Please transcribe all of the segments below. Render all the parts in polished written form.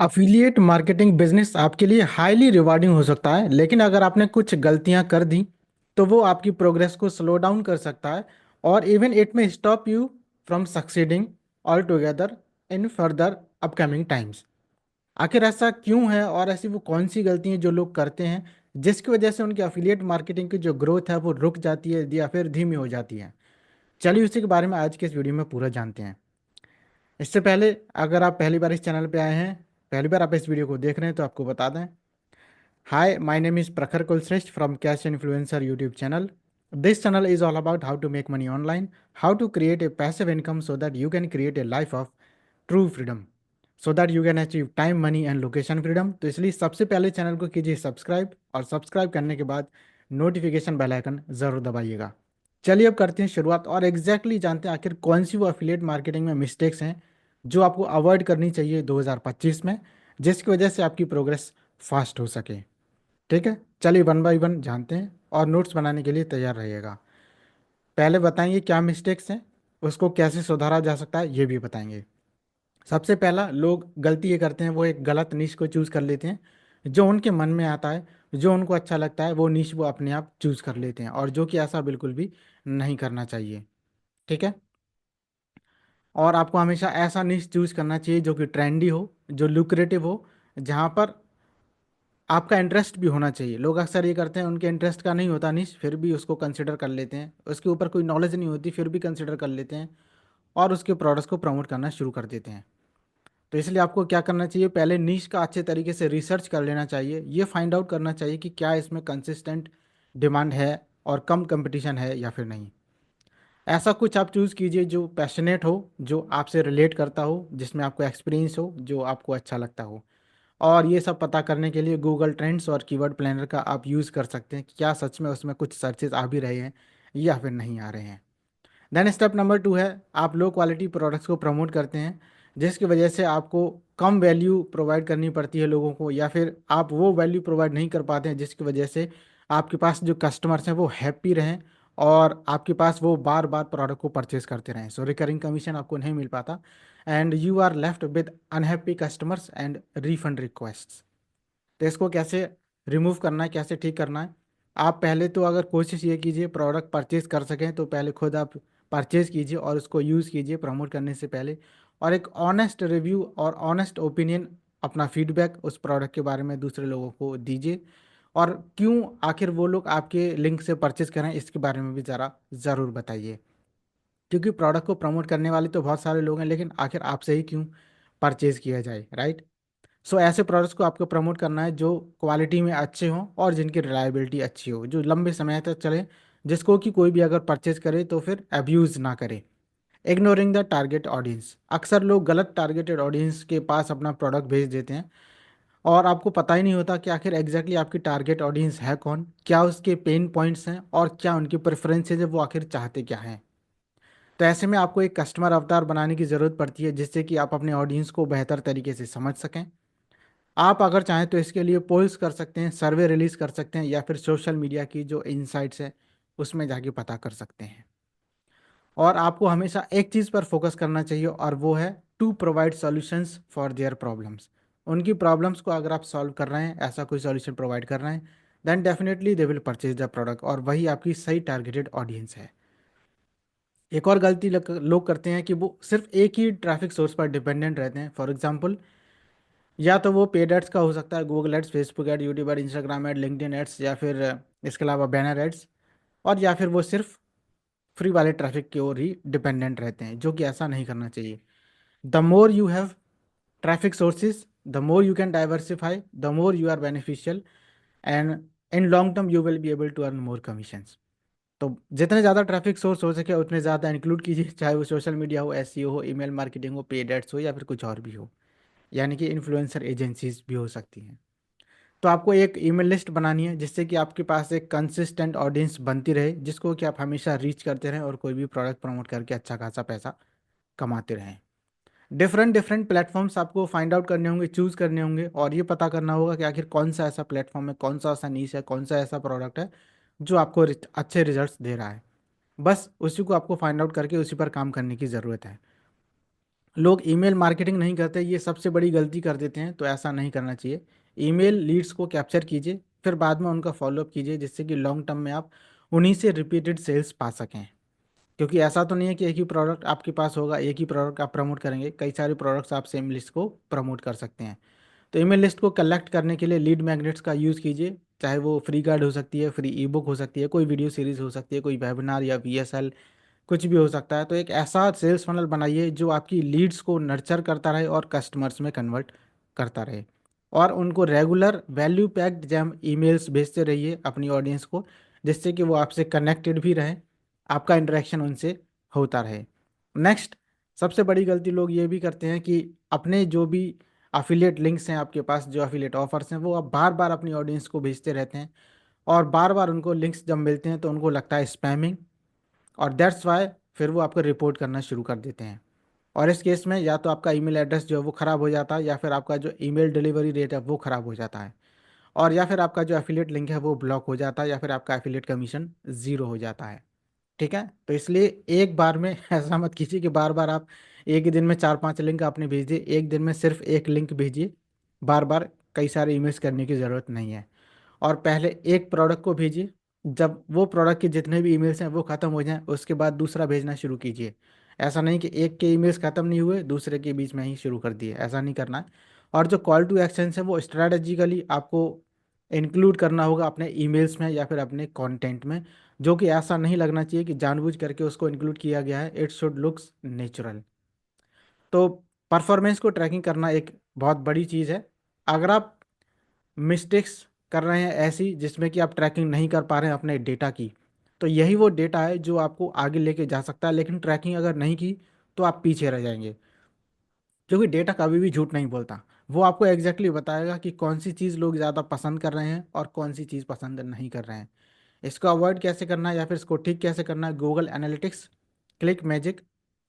Affiliate marketing business आपके लिए highly rewarding हो सकता है, लेकिन अगर आपने कुछ गलतियां कर दी तो वो आपकी प्रोग्रेस को स्लो डाउन कर सकता है और इवन इट में stop you from succeeding all together in further upcoming times. आखिर ऐसा क्यों है और ऐसी वो कौन सी गलतियां जो लोग करते हैं जिसकी वजह से उनकी अफिलिएट मार्केटिंग की जो ग्रोथ है वो रुक जाती है या फिर धीमी हो जाती है। चलिए उसी के बारे में आज के इस वीडियो में पूरा जानते हैं। इससे पहले अगर आप पहली बार इस चैनल पे आए हैं, पहली बार आप इस वीडियो को देख रहे हैं, तो आपको बता दें, हाय, माय नेम इज़ प्रखर Kulshreshtha from cash influencer YouTube channel. This channel is all about how to make money online, how to create a passive income so that you can create a life of true freedom, so that you can achieve time, money and location freedom। तो इसलिए सबसे पहले channel को कीजिए subscribe और subscribe करने के बाद नोटिफिकेशन बेल आइकन ज़रूर दबाइएगा। चलिए अब करते हैं शुरुआत और एग्जैक्टली जानते हैं आखिर कौन सी वो अफिलिएट मार्केटिंग में मिस्टेक्स हैं जो आपको अवॉइड करनी चाहिए 2025 में, जिसकी वजह से आपकी प्रोग्रेस फास्ट हो सके। ठीक है, चलिए वन बाय वन जानते हैं और नोट्स बनाने के लिए तैयार रहिएगा। पहले बताएंगे क्या मिस्टेक्स हैं, उसको कैसे सुधारा जा सकता है ये भी बताएंगे। सबसे पहला लोग गलती ये करते हैं, वो एक गलत निश को चूज़ कर लेते हैं। जो उनके मन में आता है, जो उनको अच्छा लगता है, वो निश वो अपने आप चूज़ कर लेते हैं, और जो कि ऐसा बिल्कुल भी नहीं करना चाहिए। ठीक है, और आपको हमेशा ऐसा निश चूज़ करना चाहिए जो कि ट्रेंडी हो, जो लुक्रेटिव हो, जहाँ पर आपका इंटरेस्ट भी होना चाहिए। लोग अक्सर ये करते हैं, उनके इंटरेस्ट का नहीं होता निश, फिर भी उसको कंसिडर कर लेते हैं, उसके ऊपर कोई नॉलेज नहीं होती फिर भी कंसिडर कर लेते हैं और उसके प्रोडक्ट्स को प्रमोट करना शुरू कर देते हैं। तो इसलिए आपको क्या करना चाहिए, पहले नीश का अच्छे तरीके से रिसर्च कर लेना चाहिए, ये फाइंड आउट करना चाहिए कि क्या इसमें कंसिस्टेंट डिमांड है और कम कंपटीशन है या फिर नहीं। ऐसा कुछ आप चूज़ कीजिए जो पैशनेट हो, जो आपसे रिलेट करता हो, जिसमें आपको एक्सपीरियंस हो, जो आपको अच्छा लगता हो। और ये सब पता करने के लिए गूगल ट्रेंड्स और कीवर्ड प्लानर का आप यूज़ कर सकते हैं कि क्या सच में उसमें कुछ सर्चेज आ भी रहे हैं या फिर नहीं आ रहे हैं। देन स्टेप नंबर 2 है, आप लो क्वालिटी प्रोडक्ट्स को प्रमोट करते हैं जिसकी वजह से आपको कम वैल्यू प्रोवाइड करनी पड़ती है लोगों को, या फिर आप वो वैल्यू प्रोवाइड नहीं कर पाते हैं जिसकी वजह से आपके पास जो कस्टमर्स हैं वो हैप्पी रहें और आपके पास वो बार बार प्रोडक्ट को परचेज करते रहें। सो रिकरिंग कमीशन आपको नहीं मिल पाता and you are left with unhappy customers and refund requests. तो इसको कैसे रिमूव करना है, कैसे ठीक करना है, आप पहले तो अगर कोशिश ये कीजिए प्रोडक्ट परचेज कर सकें तो पहले खुद आप परचेज कीजिए और उसको यूज़ कीजिए प्रमोट करने से पहले, और एक ऑनेस्ट रिव्यू और ऑनेस्ट ओपिनियन, अपना फीडबैक उस प्रोडक्ट के बारे में दूसरे लोगों को दीजिए, और क्यों आखिर वो लोग आपके लिंक से परचेज करें इसके बारे में भी ज़रा ज़रूर बताइए। क्योंकि प्रोडक्ट को प्रमोट करने वाले तो बहुत सारे लोग हैं, लेकिन आखिर आपसे ही क्यों परचेज किया जाए, राइट। सो ऐसे प्रोडक्ट्स को आपको प्रमोट करना है जो क्वालिटी में अच्छे हों और जिनकी रिलायबिलिटी अच्छी हो, जो लंबे समय तक चले, जिसको कि कोई भी अगर परचेज करे तो फिर अब्यूज़ ना करे। इग्नोरिंग द टारगेट ऑडियंस, अक्सर लोग गलत टारगेटेड ऑडियंस के पास अपना प्रोडक्ट भेज देते हैं और आपको पता ही नहीं होता कि आखिर एग्जैक्टली आपकी टारगेट ऑडियंस है कौन, क्या उसके पेन पॉइंट्स हैं और क्या उनकी प्रेफरेंसेज है, वो आखिर चाहते क्या हैं। तो ऐसे में आपको एक कस्टमर अवतार बनाने की ज़रूरत पड़ती है जिससे कि आप अपने ऑडियंस को बेहतर तरीके से समझ सकें। आप अगर चाहें तो इसके लिए पोल्स कर सकते हैं, सर्वे रिलीज कर सकते हैं, या फिर सोशल मीडिया की जो इनसाइट्स है उसमें जाके पता कर सकते हैं। और आपको हमेशा एक चीज़ पर फोकस करना चाहिए और वो है to provide solutions for their problems. उनकी प्रॉब्लम्स को अगर आप सॉल्व कर रहे हैं, ऐसा कोई सॉल्यूशन प्रोवाइड कर रहे हैं, then definitely they will purchase the product, और वही आपकी सही टारगेटेड ऑडियंस है। एक और गलती लोग करते हैं कि वो सिर्फ एक ही ट्रैफिक सोर्स पर डिपेंडेंट रहते हैं। फॉर एग्जाम्पल, या तो वो पेड एड्स का हो सकता है, Google ads, Facebook ad, YouTube ad, Instagram ad, LinkedIn ads, या फिर इसके अलावा बैनर एड्स, और या फिर वो सिर्फ फ्री वाले ट्रैफिक की ओर ही डिपेंडेंट रहते हैं, जो कि ऐसा नहीं करना चाहिए। The more you have traffic sources, the more you can diversify, the more you are beneficial, and in long term you will be able to earn more commissions. तो जितने ज़्यादा ट्रैफिक सोर्स हो सके उतने ज़्यादा इंक्लूड कीजिए, चाहे वो सोशल मीडिया हो, एसईओ हो, ईमेल मार्केटिंग हो, पेड एड्स हो, या फिर कुछ और भी हो, यानी कि इन्फ्लुएंसर एजेंसीज भी हो सकती हैं। तो आपको एक ईमेल लिस्ट बनानी है जिससे कि आपके पास एक कंसिस्टेंट ऑडियंस बनती रहे, जिसको कि आप हमेशा रीच करते रहें और कोई भी प्रोडक्ट प्रमोट करके अच्छा खासा पैसा कमाते रहें। डिफरेंट डिफरेंट प्लेटफॉर्म्स आपको फाइंड आउट करने होंगे, चूज़ करने होंगे, और ये पता करना होगा कि आखिर कौन सा ऐसा प्लेटफॉर्म है, कौन सा ऐसा नीश है, कौन सा ऐसा प्रोडक्ट है जो आपको अच्छे रिजल्ट्स दे रहा है। बस उसी को आपको फाइंड आउट करके उसी पर काम करने की ज़रूरत है। लोग ईमेल मार्केटिंग नहीं करते, ये सबसे बड़ी गलती कर देते हैं, तो ऐसा नहीं करना चाहिए। ईमेल लीड्स को कैप्चर कीजिए, फिर बाद में उनका फॉलोअप कीजिए, जिससे कि लॉन्ग टर्म में आप उन्हीं से रिपीटेड सेल्स पा सकें। क्योंकि ऐसा तो नहीं है कि एक ही प्रोडक्ट आपके पास होगा, एक ही प्रोडक्ट आप प्रमोट करेंगे, कई सारे प्रोडक्ट्स आप सेम लिस्ट को प्रमोट कर सकते हैं। तो ईमेल लिस्ट को कलेक्ट करने के लिए लीड मैग्नेट्स का यूज़ कीजिए, चाहे वो फ्री गाइड हो सकती है, फ्री ई बुक हो सकती है, कोई वीडियो सीरीज हो सकती है, कोई वेबिनार या VSL, कुछ भी हो सकता है। तो एक ऐसा सेल्स फनल बनाइए जो आपकी लीड्स को नर्चर करता रहे और कस्टमर्स में कन्वर्ट करता रहे, और उनको regular value packed jam emails भेजते रहिए अपनी ऑडियंस को, जिससे कि वो आपसे कनेक्टेड भी रहें, आपका इंटरेक्शन उनसे होता रहे। नेक्स्ट, सबसे बड़ी गलती लोग ये भी करते हैं कि अपने जो भी अफिलिएट लिंक्स हैं आपके पास, जो अफिलिएट ऑफर्स हैं, वो आप बार बार अपनी ऑडियंस को भेजते रहते हैं, और बार बार उनको लिंक्स जब मिलते हैं तो उनको लगता है स्पैमिंग, और दैट्स वाई फिर वो आपको रिपोर्ट करना शुरू कर देते हैं। और इस केस में या तो आपका ईमेल एड्रेस जो है वो ख़राब हो जाता है, या फिर आपका जो ईमेल डिलीवरी रेट है वो ख़राब हो जाता है, और या फिर आपका जो एफिलिएट लिंक है वो ब्लॉक हो जाता है, या फिर आपका एफिलिएट कमीशन ज़ीरो हो जाता है। ठीक है, तो इसलिए एक बार में ऐसा मत कीजिए कि बार बार आप एक ही दिन में 4-5 लिंक आपने भेज दिए, एक दिन में सिर्फ एक लिंक भेजिए। बार बार कई सारे ईमेल्स करने की ज़रूरत नहीं है। और पहले एक प्रोडक्ट को भेजिए, जब वो प्रोडक्ट के जितने भी ईमेल्स हैं वो ख़त्म हो जाएं, उसके बाद दूसरा भेजना शुरू कीजिए। ऐसा नहीं कि एक के ईमेल्स ख़त्म नहीं हुए दूसरे के बीच में ही शुरू कर दिए, ऐसा नहीं करना है। और जो कॉल टू एक्शन है वो स्ट्रैटेजिकली आपको इंक्लूड करना होगा अपने ईमेल्स में या फिर अपने कंटेंट में, जो कि ऐसा नहीं लगना चाहिए कि जानबूझ करके उसको इंक्लूड किया गया है, इट शुड लुक्स नेचुरल। तो परफॉर्मेंस को ट्रैकिंग करना एक बहुत बड़ी चीज़ है। अगर आप मिस्टेक्स कर रहे हैं ऐसी जिसमें कि आप ट्रैकिंग नहीं कर पा रहे हैं अपने डेटा की, तो यही वो डेटा है जो आपको आगे लेके जा सकता है, लेकिन ट्रैकिंग अगर नहीं की तो आप पीछे रह जाएंगे। क्योंकि डेटा कभी भी झूठ नहीं बोलता, वो आपको एग्जैक्टली बताएगा कि कौन सी चीज़ लोग ज़्यादा पसंद कर रहे हैं और कौन सी चीज़ पसंद नहीं कर रहे हैं। इसको अवॉइड कैसे करना है या फिर इसको ठीक कैसे करना है, गूगल एनालिटिक्स, क्लिक मैजिक,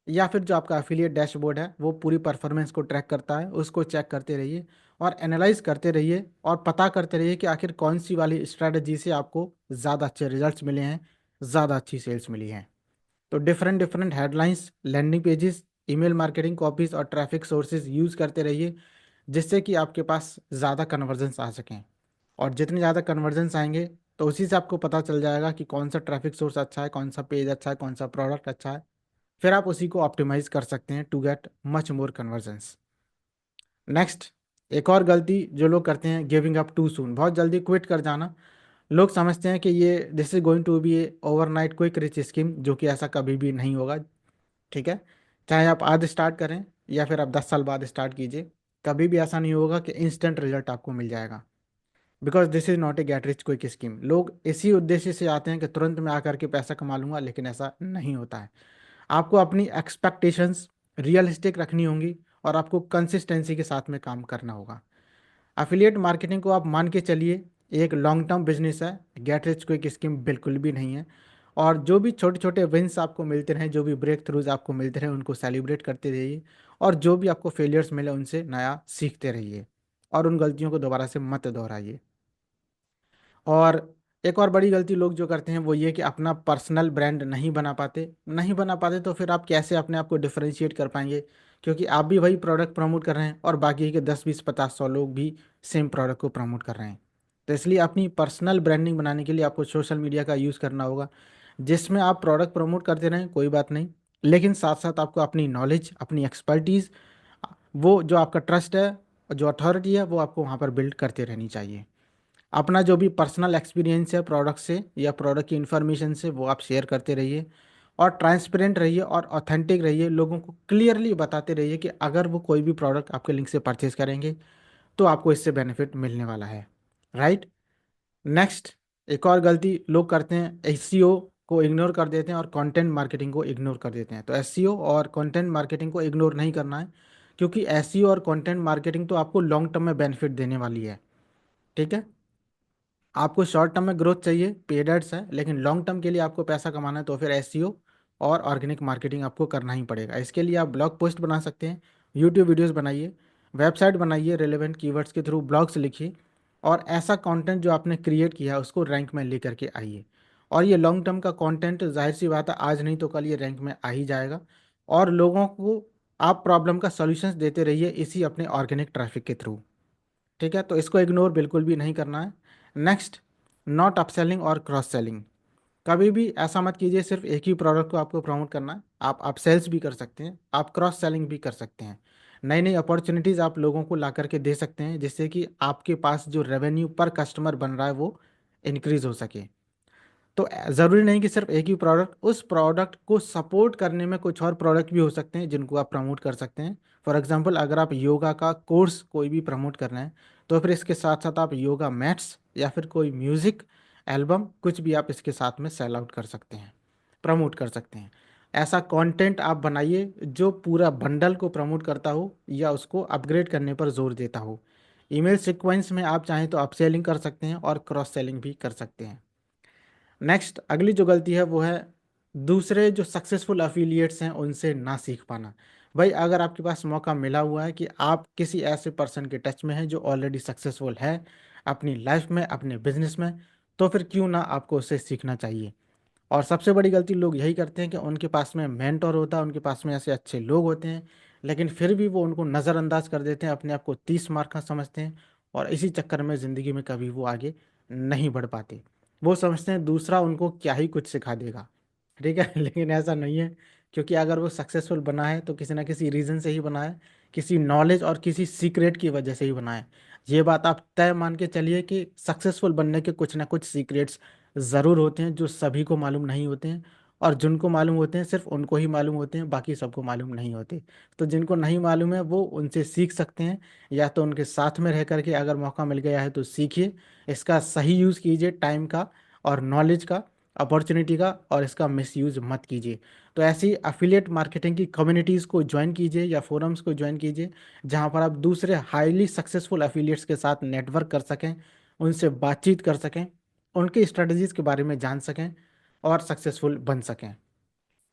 या फिर जो आपका एफिलिएट डैशबोर्ड है वो पूरी परफॉर्मेंस को ट्रैक करता है, उसको चेक करते रहिए और एनालाइज करते रहिए, और पता करते रहिए कि आखिर कौन सी वाली स्ट्रैटेजी से आपको ज़्यादा अच्छे रिजल्ट्स मिले हैं, ज़्यादा अच्छी सेल्स मिली हैं। तो different different headlines, landing pages, email marketing copies और ट्रैफिक सोर्सेज यूज़ करते रहिए, जिससे कि आपके पास ज़्यादा कन्वर्जन्स आ सकें। और जितने ज़्यादा कन्वर्जन्स आएंगे तो उसी से आपको पता चल जाएगा कि कौन सा ट्रैफिक सोर्स अच्छा है, कौन सा पेज अच्छा है, कौन सा प्रोडक्ट अच्छा है। फिर आप उसी को ऑप्टिमाइज कर सकते हैं to get much more conversions. Next, एक और गलती जो लोग करते हैं, गिविंग अप टू सून, बहुत जल्दी क्विट कर जाना। लोग समझते हैं कि ये this is going to be a overnight quick rich scheme, जो कि ऐसा कभी भी नहीं होगा। ठीक है, चाहे आप आज स्टार्ट करें या फिर आप 10 साल बाद स्टार्ट कीजिए, कभी भी ऐसा नहीं होगा कि इंस्टेंट रिजल्ट आपको मिल जाएगा। Because this is not a get rich quick scheme. लोग इसी उद्देश्य से आते हैं कि तुरंत मैं आकर के पैसा कमा लूंगा, लेकिन ऐसा नहीं होता है। आपको अपनी एक्सपेक्टेशंस रियलिस्टिक रखनी होंगी और आपको कंसिस्टेंसी के साथ में काम करना होगा। अफिलिएट मार्केटिंग को आप मान के चलिए एक लॉन्ग टर्म बिजनेस है, गेट रिच क्विक स्कीम बिल्कुल भी नहीं है। और जो भी छोटे छोटे विंस आपको मिलते रहें, जो भी ब्रेक थ्रूज आपको मिलते रहें, उनको सेलिब्रेट करते रहिए, और जो भी आपको फेलियर्स मिले उनसे नया सीखते रहिए, और उन गलतियों को दोबारा से मत दोहराइए। और एक और बड़ी गलती लोग जो करते हैं वो ये कि अपना पर्सनल ब्रांड नहीं बना पाते तो फिर आप कैसे अपने आप को डिफरेंशिएट कर पाएंगे, क्योंकि आप भी वही प्रोडक्ट प्रमोट कर रहे हैं और बाकी के 10-20-50-100 लोग भी सेम प्रोडक्ट को प्रमोट कर रहे हैं। तो इसलिए अपनी पर्सनल ब्रांडिंग बनाने के लिए आपको सोशल मीडिया का यूज़ करना होगा, जिसमें आप प्रोडक्ट प्रमोट करते रहें, कोई बात नहीं, लेकिन साथ साथ आपको अपनी नॉलेज, अपनी एक्सपर्टीज़, वो जो आपका ट्रस्ट है, जो अथॉरिटी है, वो आपको वहाँ पर बिल्ड करते रहनी चाहिए। अपना जो भी पर्सनल एक्सपीरियंस है प्रोडक्ट से या प्रोडक्ट की इन्फॉर्मेशन से, वो आप शेयर करते रहिए, और ट्रांसपेरेंट रहिए और ऑथेंटिक रहिए। लोगों को क्लियरली बताते रहिए कि अगर वो कोई भी प्रोडक्ट आपके लिंक से परचेज करेंगे तो आपको इससे बेनिफिट मिलने वाला है। राइट। नेक्स्ट, एक और गलती लोग करते हैं, एसईओ को इग्नोर कर देते हैं और कंटेंट मार्केटिंग को इग्नोर कर देते हैं। तो एसईओ और कंटेंट मार्केटिंग को इग्नोर नहीं करना है, क्योंकि एसईओ और कंटेंट मार्केटिंग तो आपको लॉन्ग टर्म में बेनिफिट देने वाली है। ठीक है, आपको शॉर्ट टर्म में ग्रोथ चाहिए, पेड एड्स है, लेकिन लॉन्ग टर्म के लिए आपको पैसा कमाना है तो फिर एसईओ और ऑर्गेनिक मार्केटिंग आपको करना ही पड़ेगा। इसके लिए आप ब्लॉग पोस्ट बना सकते हैं, यूट्यूब वीडियोस बनाइए, वेबसाइट बनाइए, रेलेवेंट कीवर्ड्स के थ्रू ब्लॉग्स लिखिए, और ऐसा कंटेंट जो आपने क्रिएट किया है उसको रैंक में लेकर के आइए। और ये लॉन्ग टर्म का कंटेंट जाहिर सी बात है आज नहीं तो कल ये रैंक में आ ही जाएगा, और लोगों को आप प्रॉब्लम का सॉल्यूशंस देते रहिए इसी अपने ऑर्गेनिक ट्रैफिक के थ्रू। ठीक है, तो इसको इग्नोर बिल्कुल भी नहीं करना है। नेक्स्ट, नॉट अपसेलिंग और क्रॉस सेलिंग। कभी भी ऐसा मत कीजिए सिर्फ एक ही प्रोडक्ट को आपको प्रमोट करना है। आप अपसेल्स भी कर सकते हैं, आप क्रॉस सेलिंग भी कर सकते हैं। नई नई अपॉर्चुनिटीज़ आप लोगों को ला करके दे सकते हैं, जिससे कि आपके पास जो रेवेन्यू पर कस्टमर बन रहा है वो इंक्रीज हो सके। तो ज़रूरी नहीं कि सिर्फ एक ही प्रोडक्ट, उस प्रोडक्ट को सपोर्ट करने में कुछ और प्रोडक्ट भी हो सकते हैं जिनको आप प्रमोट कर सकते हैं। फॉर एग्जांपल, अगर आप योगा का कोर्स कोई भी प्रमोट कर रहे हैं, तो फिर इसके साथ साथ आप योगा मैट्स या फिर कोई म्यूज़िक एल्बम कुछ भी आप इसके साथ में सेल आउट कर सकते हैं, प्रमोट कर सकते हैं। ऐसा कंटेंट आप बनाइए जो पूरा बंडल को प्रमोट करता हो या उसको अपग्रेड करने पर जोर देता हो। ईमेल सीक्वेंस में आप चाहें तो अपसेलिंग कर सकते हैं और क्रॉस सेलिंग भी कर सकते हैं। नेक्स्ट, अगली जो गलती है वो है दूसरे जो सक्सेसफुल अफिलिएट्स हैं उनसे ना सीख पाना। भाई, अगर आपके पास मौका मिला हुआ है कि आप किसी ऐसे पर्सन के टच में हैं जो ऑलरेडी सक्सेसफुल है अपनी लाइफ में, अपने बिजनेस में, तो फिर क्यों ना आपको उससे सीखना चाहिए। और सबसे बड़ी गलती लोग यही करते हैं कि उनके पास में मेंटर होता है, उनके पास में ऐसे अच्छे लोग होते हैं, लेकिन फिर भी वो उनको नज़रअंदाज कर देते हैं, अपने आप को 30 मार्क का समझते हैं, और इसी चक्कर में ज़िंदगी में कभी वो आगे नहीं बढ़ पाते। वो समझते हैं दूसरा उनको क्या ही कुछ सिखा देगा। ठीक है लेकिन ऐसा नहीं है, क्योंकि अगर वो सक्सेसफुल बना है तो किसी ना किसी रीज़न से ही बना है, किसी नॉलेज और किसी सीक्रेट की वजह से ही बना है। ये बात आप तय मान के चलिए कि सक्सेसफुल बनने के कुछ ना कुछ सीक्रेट्स ज़रूर होते हैं जो सभी को मालूम नहीं होते हैं, और जिनको मालूम होते हैं सिर्फ उनको ही मालूम होते हैं, बाकी सबको मालूम नहीं होते। तो जिनको नहीं मालूम है वो उनसे सीख सकते हैं, या तो उनके साथ में रह करके अगर मौका मिल गया है तो सीखिए, इसका सही यूज़ कीजिए टाइम का और नॉलेज का, अपॉर्चुनिटी का, और इसका मिसयूज़ मत कीजिए। तो ऐसी अफिलिएट मार्केटिंग की कम्युनिटीज़ को ज्वाइन कीजिए या फोरम्स को ज्वाइन कीजिए, जहाँ पर आप दूसरे हाईली सक्सेसफुल अफिलिएट्स के साथ नेटवर्क कर सकें, उनसे बातचीत कर सकें, उनकी स्ट्रेटजीज़ के बारे में जान सकें और सक्सेसफुल बन सकें।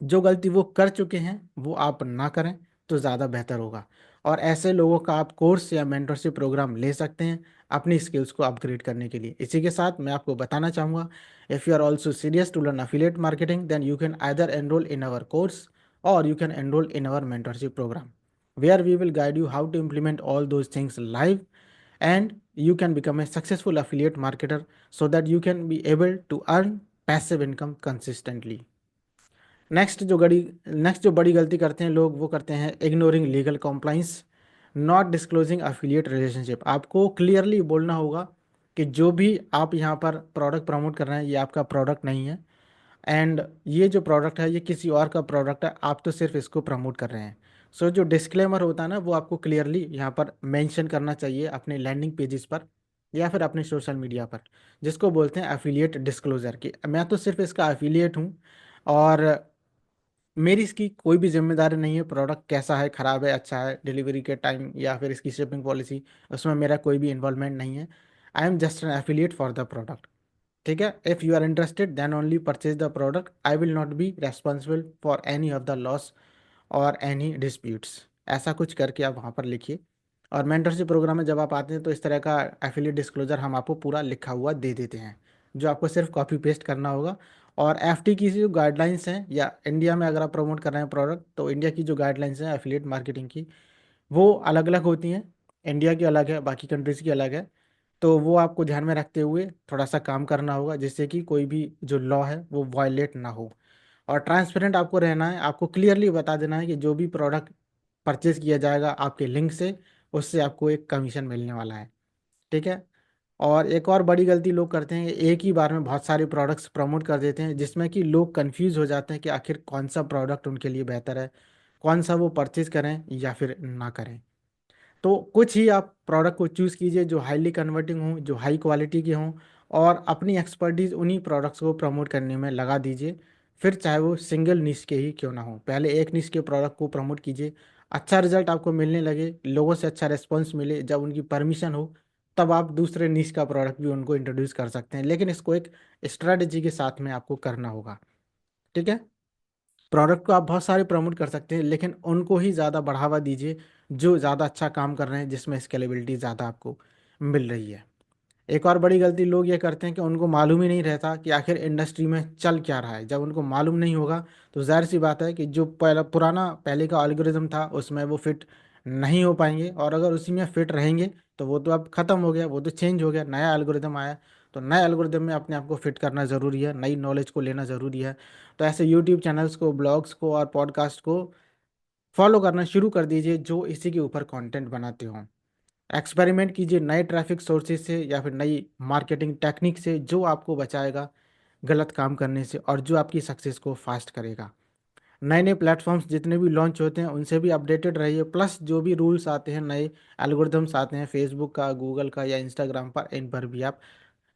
जो गलती वो कर चुके हैं वो आप ना करें तो ज़्यादा बेहतर होगा। और ऐसे लोगों का आप कोर्स या मेंटरशिप प्रोग्राम ले सकते हैं अपनी स्किल्स को अपग्रेड करने के लिए। इसी के साथ मैं आपको बताना चाहूँगा, if you are also serious to learn affiliate marketing, then you can either enroll in our course और you can enroll in our mentorship program, where we will guide you how to implement all those things live, and you can become a successful affiliate marketer so that you can be able to earn passive income consistently. Next जो बड़ी गलती करते हैं लोग, वो करते हैं ignoring legal compliance, not disclosing affiliate relationship. आपको क्लियरली बोलना होगा कि जो भी आप यहाँ पर प्रोडक्ट प्रमोट कर रहे हैं ये आपका प्रोडक्ट नहीं है, एंड ये जो प्रोडक्ट है ये किसी और का प्रोडक्ट है, आप तो सिर्फ इसको प्रमोट कर रहे हैं। सो जो डिस्क्लेमर होता है ना, वो आपको क्लियरली यहाँ पर मेंशन करना चाहिए अपने लैंडिंग पेजेस पर या फिर अपने सोशल मीडिया पर, जिसको बोलते हैं एफिलिएट डिस्क्लोजर, कि मैं तो सिर्फ इसका एफिलिएट हूँ और मेरी इसकी कोई भी जिम्मेदारी नहीं है, प्रोडक्ट कैसा है, ख़राब है, अच्छा है, डिलीवरी के टाइम या फिर इसकी शिपिंग पॉलिसी, उसमें मेरा कोई भी इन्वॉल्वमेंट नहीं है। I am just an affiliate for the product. ठीक है, if you are interested then only purchase the product, I will not be responsible for any of the loss और एनी डिस्प्यूट्स। ऐसा कुछ करके आप वहाँ पर लिखिए। और मेंटरशिप प्रोग्राम में जब आप आते हैं तो इस तरह का एफिलिएट डिस्क्लोजर हम आपको पूरा लिखा हुआ दे देते हैं, जो आपको सिर्फ कॉपी पेस्ट करना होगा। और एफटी की जो गाइडलाइंस हैं, या इंडिया में अगर आप प्रमोट कर रहे हैं प्रोडक्ट, तो इंडिया की जो गाइडलाइंस हैं एफिलिएट मार्केटिंग की, वो अलग अलग होती हैं। इंडिया की अलग है, बाकी कंट्रीज़ की अलग है। तो वो आपको ध्यान में रखते हुए थोड़ा सा काम करना होगा, जिससे कि कोई भी जो लॉ है वो वायलेट ना हो। और ट्रांसपेरेंट आपको रहना है, आपको क्लियरली बता देना है कि जो भी प्रोडक्ट परचेज किया जाएगा आपके लिंक से, उससे आपको एक कमीशन मिलने वाला है। ठीक है। और एक और बड़ी गलती लोग करते हैं, एक ही बार में बहुत सारे प्रोडक्ट्स प्रमोट कर देते हैं, जिसमें कि लोग कंफ्यूज हो जाते हैं कि आखिर कौन सा प्रोडक्ट उनके लिए बेहतर है, कौन सा वो परचेज करें या फिर ना करें। तो कुछ ही आप प्रोडक्ट को चूज़ कीजिए जो हाईली कन्वर्टिंग हों, जो हाई क्वालिटी के हों, और अपनी एक्सपर्टीज़ उन्हीं प्रोडक्ट्स को प्रमोट करने में लगा दीजिए। फिर चाहे वो सिंगल निश के ही क्यों ना हो, पहले एक निश के प्रोडक्ट को प्रमोट कीजिए, अच्छा रिजल्ट आपको मिलने लगे, लोगों से अच्छा रिस्पॉन्स मिले, जब उनकी परमिशन हो, तब आप दूसरे निश का प्रोडक्ट भी उनको इंट्रोड्यूस कर सकते हैं, लेकिन इसको एक स्ट्रेटजी के साथ में आपको करना होगा। ठीक है। प्रोडक्ट को आप बहुत सारे प्रमोट कर सकते हैं, लेकिन उनको ही ज़्यादा बढ़ावा दीजिए जो ज़्यादा अच्छा काम कर रहे हैं, जिसमें स्केलेबिलिटी ज़्यादा आपको मिल रही है। एक और बड़ी गलती लोग ये करते हैं कि उनको मालूम ही नहीं रहता कि आखिर इंडस्ट्री में चल क्या रहा है। जब उनको मालूम नहीं होगा तो जाहिर सी बात है कि जो पहले का एल्गोरिदम था उसमें वो फिट नहीं हो पाएंगे, और अगर उसी में फिट रहेंगे तो वो तो अब खत्म हो गया, वो तो चेंज हो गया, नया एल्गोरिदम आया। तो नए एल्गोरिदम में अपने आप को फिट करना ज़रूरी है, नई नॉलेज को लेना ज़रूरी है। तो ऐसे यूट्यूब चैनल्स को, ब्लॉग्स को और पॉडकास्ट को फॉलो करना शुरू कर दीजिए जो इसी के ऊपर कंटेंट बनाते हों। एक्सपेरिमेंट कीजिए नए ट्रैफिक सोर्सेज से या फिर नई मार्केटिंग टेक्निक से, जो आपको बचाएगा गलत काम करने से और जो आपकी सक्सेस को फास्ट करेगा। नए नए प्लेटफॉर्म्स जितने भी लॉन्च होते हैं उनसे भी अपडेटेड रहिए, प्लस जो भी रूल्स आते हैं, नए एल्गोरिदम्स आते हैं फेसबुक का, गूगल का या इंस्टाग्राम पर, इन पर भी आप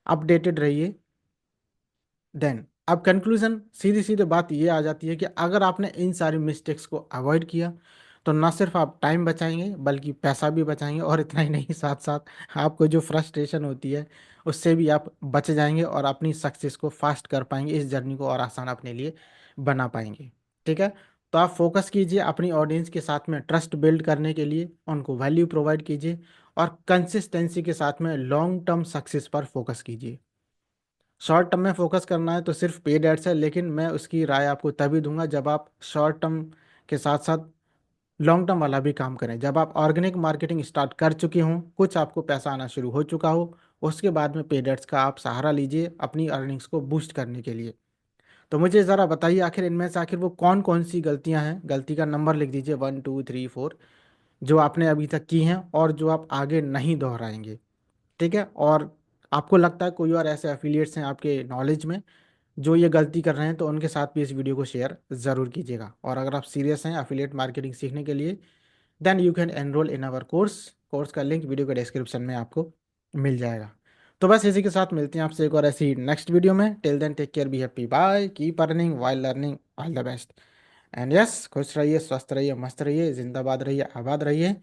अपडेटेड रहिए। देन अब कंक्लूजन, सीधी सीधी बात ये आ जाती है कि अगर आपने इन सारी मिस्टेक्स को अवॉइड किया तो ना सिर्फ आप टाइम बचाएंगे बल्कि पैसा भी बचाएंगे, और इतना ही नहीं, साथ साथ आपको जो फ्रस्ट्रेशन होती है उससे भी आप बच जाएंगे और अपनी सक्सेस को फास्ट कर पाएंगे, इस जर्नी को और आसान अपने लिए बना पाएंगे। ठीक है, तो आप फोकस कीजिए अपनी ऑडियंस के साथ में ट्रस्ट बिल्ड करने के लिए, उनको वैल्यू प्रोवाइड कीजिए और कंसिस्टेंसी के साथ में लॉन्ग टर्म सक्सेस पर फोकस कीजिए। शॉर्ट टर्म में फोकस करना है तो सिर्फ पेड एड्स है, लेकिन मैं उसकी राय आपको तभी दूंगा जब आप शॉर्ट टर्म के साथ साथ लॉन्ग टर्म वाला भी काम करें। जब आप ऑर्गेनिक मार्केटिंग स्टार्ट कर चुके हों, कुछ आपको पैसा आना शुरू हो चुका हो, उसके बाद में पेड एड्स का आप सहारा लीजिए अपनी अर्निंग्स को बूस्ट करने के लिए। तो मुझे ज़रा बताइए आखिर इनमें से आखिर वो कौन कौन सी गलतियां हैं, गलती का नंबर लिख दीजिए 1 2 3 4, जो आपने अभी तक की हैं और जो आप आगे नहीं दोहराएंगे। ठीक है, और आपको लगता है कोई और ऐसे एफिलिएट्स हैं आपके नॉलेज में जो ये गलती कर रहे हैं, तो उनके साथ भी इस वीडियो को शेयर ज़रूर कीजिएगा। और अगर आप सीरियस हैं एफिलिएट मार्केटिंग सीखने के लिए, then you can enroll in our course. Course का लिंक वीडियो के डिस्क्रिप्शन में आपको मिल जाएगा। तो बस इसी के साथ मिलते हैं आपसे एक और ऐसी नेक्स्ट वीडियो में। Till then take care, be happy, bye, keep earning while learning, all the best. And yes, खुश रहिए, स्वस्थ रहिए, मस्त रहिए, जिंदाबाद रहिए, आबाद रहिए,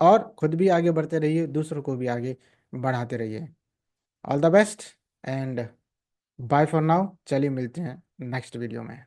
और खुद भी आगे बढ़ते रहिए, दूसरों को भी आगे बढ़ाते रहिए। All the best and bye for now. चलिए मिलते हैं नेक्स्ट वीडियो में।